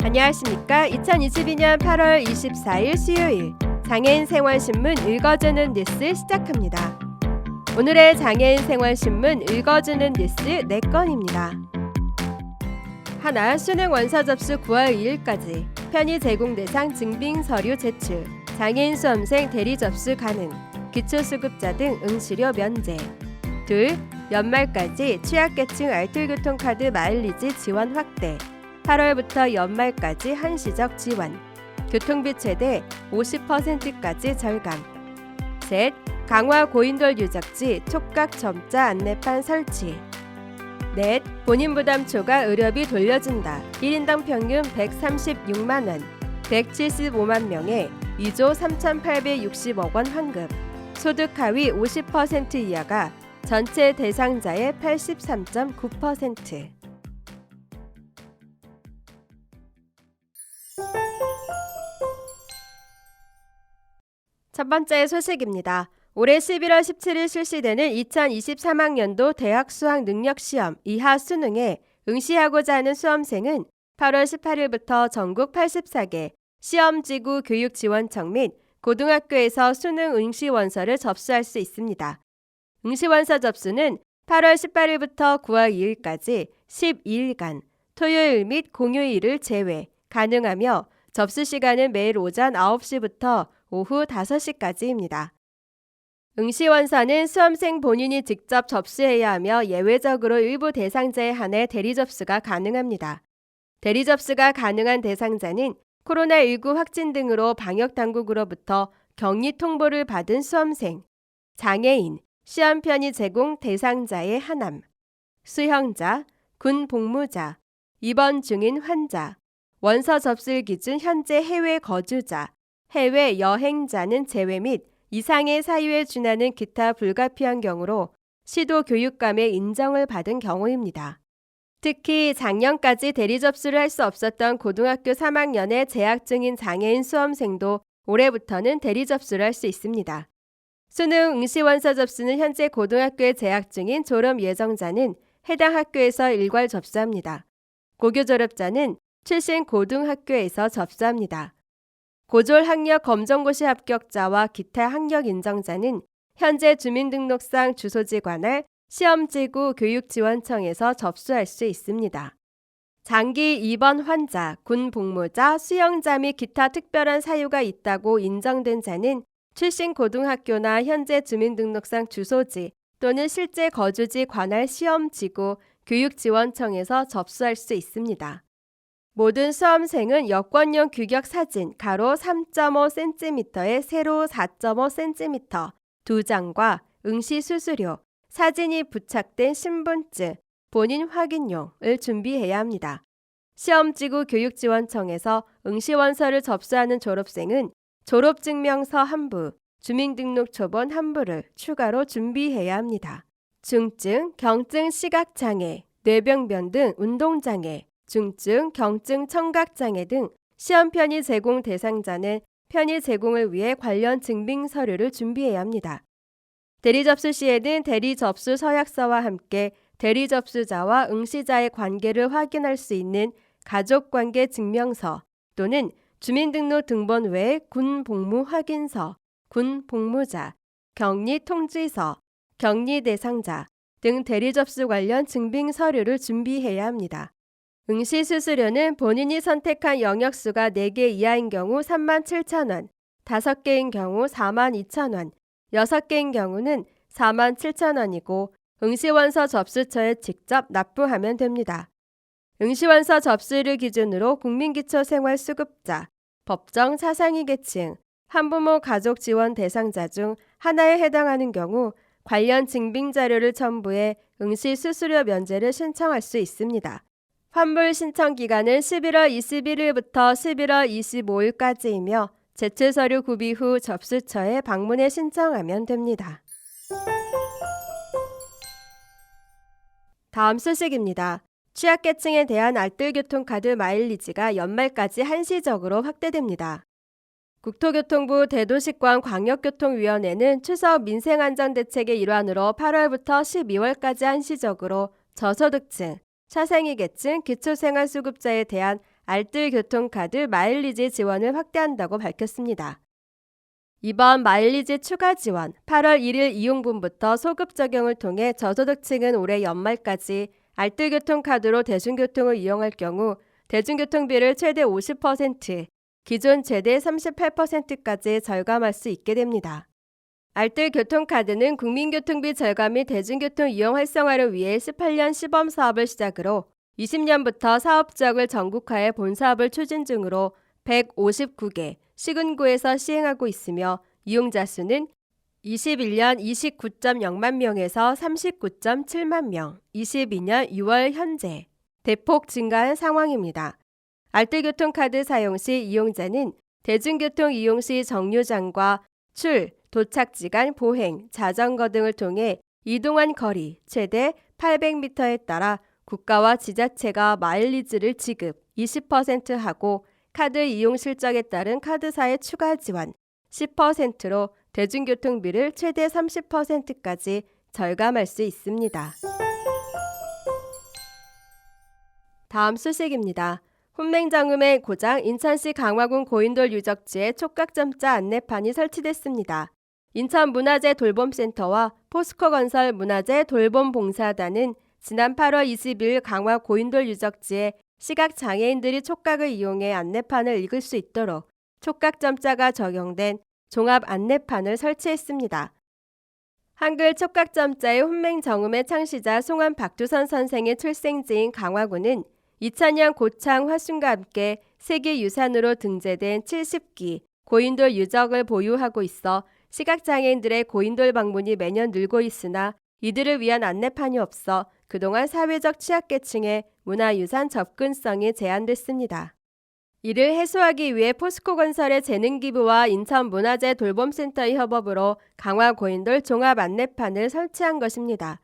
안녕하십니까. 2022년 8월 24일 수요일 장애인 생활신문 읽어주는 뉴스 시작합니다. 오늘의 장애인 생활신문 읽어주는 뉴스 4건입니다. 하나, 수능 원서 접수 9월 2일까지 편의 제공 대상 증빙 서류 제출, 장애인 수험생 대리 접수 가능, 기초수급자 등 응시료 면제. 둘, 연말까지 취약계층 알뜰교통카드 마일리지 지원 확대, 8월부터 연말까지 한시적 지원, 교통비 최대 50%까지 절감. 셋, 강화 고인돌 유적지 촉각 점자 안내판 설치. 넷, 본인 부담 초과 의료비 돌려준다. 1인당 평균 136만원, 175만 명에 2조 3,860억 원 환급. 소득 하위 50% 이하가 전체 대상자의 83.9%. 첫 번째 소식입니다. 올해 11월 17일 실시되는 2023학년도 대학 수학 능력 시험 이하 수능에 응시하고자 하는 수험생은 8월 18일부터 전국 84개 시험지구 교육지원청 및 고등학교에서 수능 응시원서를 접수할 수 있습니다. 응시원서 접수는 8월 18일부터 9월 2일까지 12일간 토요일 및 공휴일을 제외 가능하며 접수 시간은 매일 오전 9시부터 오후 5시까지입니다. 응시원서는 수험생 본인이 직접 접수해야 하며 예외적으로 일부 대상자에 한해 대리 접수가 가능합니다. 대리 접수가 가능한 대상자는 코로나19 확진 등으로 방역당국으로부터 격리 통보를 받은 수험생, 장애인, 시험 편의 제공 대상자의 하남, 수형자, 군 복무자, 입원 중인 환자, 원서 접수 기준 현재 해외 거주자, 해외 여행자는 제외 및 이상의 사유에 준하는 기타 불가피한 경우로 시도교육감의 인정을 받은 경우입니다. 특히 작년까지 대리 접수를 할 수 없었던 고등학교 3학년에 재학 중인 장애인 수험생도 올해부터는 대리 접수를 할 수 있습니다. 수능 응시원서 접수는 현재 고등학교에 재학 중인 졸업 예정자는 해당 학교에서 일괄 접수합니다. 고교 졸업자는 출신 고등학교에서 접수합니다. 고졸 학력 검정고시 합격자와 기타 학력 인정자는 현재 주민등록상 주소지 관할 시험지구 교육지원청에서 접수할 수 있습니다. 장기 입원 환자, 군 복무자, 수영자 및 기타 특별한 사유가 있다고 인정된 자는 출신 고등학교나 현재 주민등록상 주소지 또는 실제 거주지 관할 시험지구 교육지원청에서 접수할 수 있습니다. 모든 수험생은 여권용 규격 사진 가로 3.5cm에 세로 4.5cm 2장과 응시 수수료, 사진이 부착된 신분증, 본인 확인용을 준비해야 합니다. 시험지구 교육지원청에서 응시원서를 접수하는 졸업생은 졸업증명서 한 부, 주민등록 초본 한 부를 추가로 준비해야 합니다. 중증, 경증 시각장애, 뇌병변 등 운동장애, 중증, 경증 청각장애 등 시험 편의 제공 대상자는 편의 제공을 위해 관련 증빙 서류를 준비해야 합니다. 대리 접수 시에는 대리 접수 서약서와 함께 대리 접수자와 응시자의 관계를 확인할 수 있는 가족관계 증명서 또는 주민등록 등본 외에 군 복무 확인서, 군 복무자, 격리 통지서, 격리 대상자 등 대리 접수 관련 증빙 서류를 준비해야 합니다. 응시 수수료는 본인이 선택한 영역수가 4개 이하인 경우 37,000원, 5개인 경우 42,000원, 6개인 경우는 47,000원이고 응시원서 접수처에 직접 납부하면 됩니다. 응시원서 접수를 기준으로 국민기초생활수급자, 법정 차상위 계층, 한부모 가족 지원 대상자 중 하나에 해당하는 경우 관련 증빙자료를 첨부해 응시 수수료 면제를 신청할 수 있습니다. 환불 신청 기간은 11월 21일부터 11월 25일까지이며 제출 서류 구비 후 접수처에 방문해 신청하면 됩니다. 다음 소식입니다. 취약계층에 대한 알뜰교통카드 마일리지가 연말까지 한시적으로 확대됩니다. 국토교통부 대도시권 광역교통위원회는 추석 민생안전대책의 일환으로 8월부터 12월까지 한시적으로 저소득층, 차상위 계층, 기초생활수급자에 대한 알뜰 교통카드 마일리지 지원을 확대한다고 밝혔습니다. 이번 마일리지 추가 지원 8월 1일 이용분부터 소급 적용을 통해 저소득층은 올해 연말까지 알뜰 교통카드로 대중교통을 이용할 경우 대중교통비를 최대 50%, 기존 최대 38%까지 절감할 수 있게 됩니다. 알뜰 교통카드는 국민교통비 절감 및 대중교통 이용 활성화를 위해 18년 시범 사업을 시작으로 20년부터 사업 지역을 전국화해 본사업을 추진 중으로 159개 시군구에서 시행하고 있으며 이용자 수는 21년 29.0만 명에서 39.7만 명, 22년 6월 현재 대폭 증가한 상황입니다. 알뜰교통카드 사용 시 이용자는 대중교통 이용 시 정류장과 출, 도착지 간 보행, 자전거 등을 통해 이동한 거리 최대 800m에 따라 국가와 지자체가 마일리지를 지급 20% 하고 카드 이용 실적에 따른 카드사의 추가 지원 10%로 대중교통비를 최대 30%까지 절감할 수 있습니다. 다음 소식입니다. 훈맹정음의 고장 인천시 강화군 고인돌 유적지에 촉각점자 안내판이 설치됐습니다. 인천문화재 돌봄센터와 포스코건설 문화재 돌봄봉사단은 지난 8월 20일 강화 고인돌 유적지에 시각장애인들이 촉각을 이용해 안내판을 읽을 수 있도록 촉각점자가 적용된 종합 안내판을 설치했습니다. 한글 촉각점자의 훈맹정음의 창시자 송한 박두선 선생의 출생지인 강화군은 2000년 고창 화순과 함께 세계유산으로 등재된 70기 고인돌 유적을 보유하고 있어 시각장애인들의 고인돌 방문이 매년 늘고 있으나 이들을 위한 안내판이 없어 그동안 사회적 취약계층의 문화유산 접근성이 제한됐습니다. 이를 해소하기 위해 포스코건설의 재능기부와 인천문화재 돌봄센터의 협업으로 강화 고인돌 종합 안내판을 설치한 것입니다.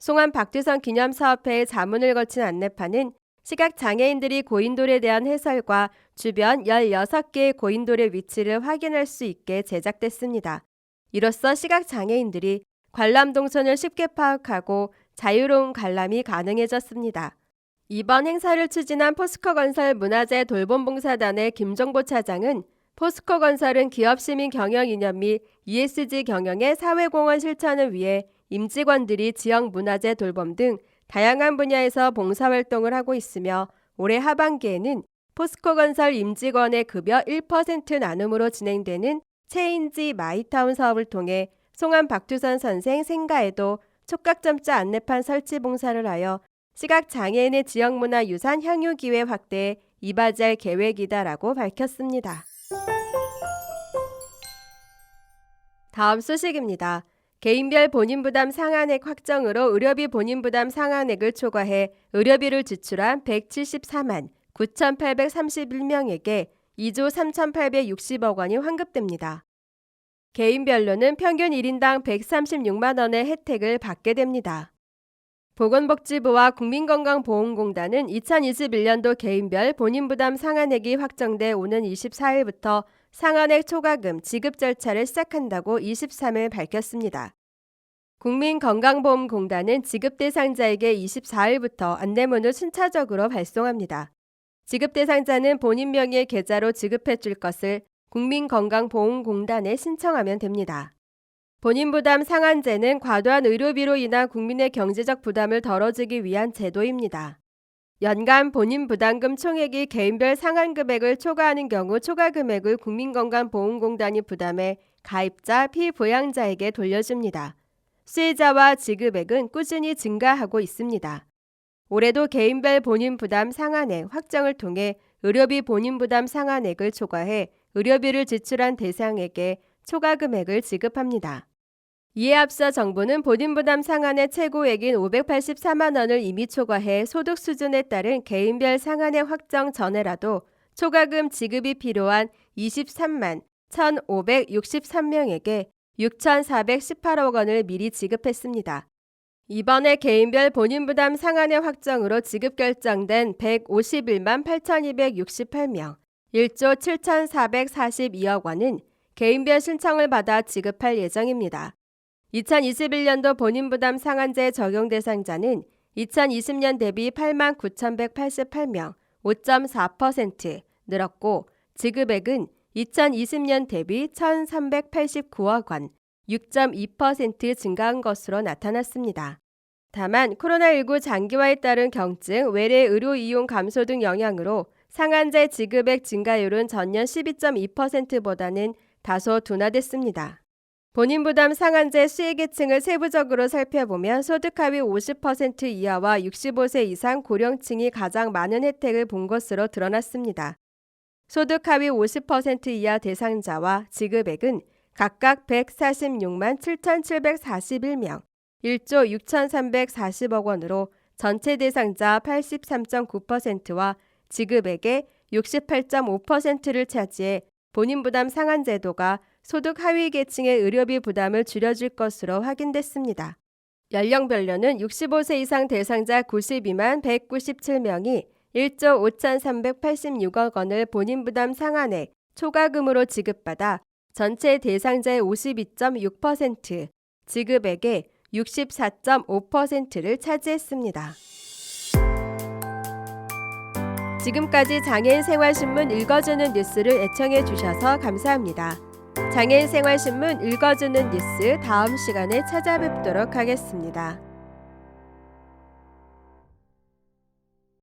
송한 박두선 기념사업회의 자문을 거친 안내판은 시각장애인들이 고인돌에 대한 해설과 주변 16개의 고인돌의 위치를 확인할 수 있게 제작됐습니다. 이로써 시각장애인들이 관람 동선을 쉽게 파악하고 자유로운 관람이 가능해졌습니다. 이번 행사를 추진한 포스코건설 문화재 돌봄봉사단의 김종보 차장은 포스코건설은 기업시민 경영 이념 및 ESG 경영의 사회공헌 실천을 위해 임직원들이 지역 문화재 돌봄 등 다양한 분야에서 봉사활동을 하고 있으며 올해 하반기에는 포스코건설 임직원의 급여 1% 나눔으로 진행되는 체인지 마이타운 사업을 통해 송한 박두선 선생 생가에도 촉각점자 안내판 설치 봉사를 하여 시각장애인의 지역문화유산 향유기회 확대에 이바지할 계획이다라고 밝혔습니다. 다음 소식입니다. 개인별 본인부담 상한액 확정으로 의료비 본인부담 상한액을 초과해 의료비를 지출한 174만 9,831명에게 2조 3,860억 원이 환급됩니다. 개인별로는 평균 1인당 136만 원의 혜택을 받게 됩니다. 보건복지부와 국민건강보험공단은 2021년도 개인별 본인부담 상한액이 확정돼 오는 24일부터 상한액 초과금 지급 절차를 시작한다고 23일 밝혔습니다. 국민건강보험공단은 지급 대상자에게 24일부터 안내문을 순차적으로 발송합니다. 지급 대상자는 본인 명의의 계좌로 지급해 줄 것을 국민건강보험공단에 신청하면 됩니다. 본인부담 상한제는 과도한 의료비로 인한 국민의 경제적 부담을 덜어주기 위한 제도입니다. 연간 본인부담금 총액이 개인별 상한금액을 초과하는 경우 초과금액을 국민건강보험공단이 부담해 가입자 피부양자에게 돌려줍니다. 수혜자와 지급액은 꾸준히 증가하고 있습니다. 올해도 개인별 본인부담 상한액 확정을 통해 의료비 본인부담 상한액을 초과해 의료비를 지출한 대상에게 초과금액을 지급합니다. 이에 앞서 정부는 본인부담 상한의 최고액인 584만 원을 이미 초과해 소득 수준에 따른 개인별 상한액 확정 전에라도 초과금 지급이 필요한 23만 1,563명에게 6,418억 원을 미리 지급했습니다. 이번에 개인별 본인부담 상한액 확정으로 지급 결정된 151만 8,268명, 1조 7,442억 원은 개인별 신청을 받아 지급할 예정입니다. 2021년도 본인부담 상한제 적용 대상자는 2020년 대비 8만 9,188명, 5.4% 늘었고 지급액은 2020년 대비 1,389억 원, 6.2% 증가한 것으로 나타났습니다. 다만 코로나19 장기화에 따른 경증, 외래 의료 이용 감소 등 영향으로 상한제 지급액 증가율은 전년 12.2%보다는 다소 둔화됐습니다. 본인 부담 상한제 수혜계층을 세부적으로 살펴보면 소득 하위 50% 이하와 65세 이상 고령층이 가장 많은 혜택을 본 것으로 드러났습니다. 소득 하위 50% 이하 대상자와 지급액은 각각 146만 7,741명, 1조 6,340억 원으로 전체 대상자 83.9%와 지급액의 68.5%를 차지해 본인 부담 상한 제도가 소득 하위 계층의 의료비 부담을 줄여줄 것으로 확인됐습니다. 연령별로는 65세 이상 대상자 92만 197명이 1조 5,386억 원을 본인 부담 상한액 초과금으로 지급받아 전체 대상자의 52.6%, 지급액의 64.5%를 차지했습니다. 지금까지 장애인 생활신문 읽어주는 뉴스를 애청해 주셔서 감사합니다. 장애인 생활신문 읽어주는 뉴스 다음 시간에 찾아뵙도록 하겠습니다.